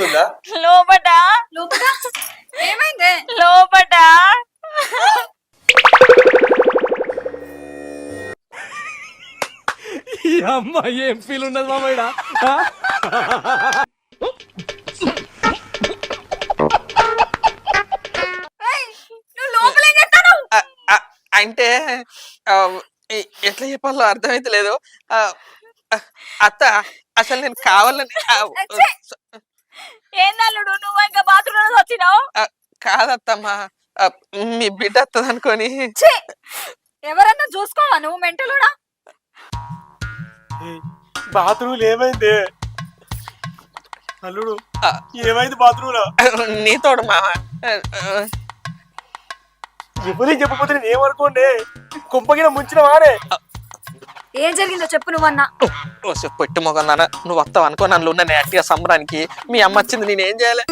ఉందా? లోపట లోపల ఏమైంది? లోపట ఈ అమ్మాయి ఏం ఫీల్ ఉన్నది మామయ్య? నువ్వు లోపల ఏం చేస్తావు? అంటే ఎట్లా చెప్పాలో అర్థమైతే లేదు. అత్త అసలు నేను కావాలని ఏందల్లుడు నువ్వు ఇంకా బాత్రూమ్ వచ్చినావు? కాదత్తమ్మా, మీ బిడ్డ వస్తుంది అనుకోని. ఎవరన్నా చూసుకోవా నువ్వు మెంటలుడా? బాత్రూమ్ ఏమైంది అల్లుడు? ఏమైంది బాత్రూమ్ లో? నీతోడు మామ. ఎవరికి చెప్పకపోతే నేను ఏమనుకోండి, కుంపగిన ముంచిన వాడే. ఏం జరిగిందో చెప్పు నువ్వన్నా. పెట్టి మొగన్నానా, నువ్వు వస్తావు అనుకో నన్ను ఉన్న అట్టిగా సంబరానికి. మీ అమ్మ వచ్చింది, నేనేం చేయాలి?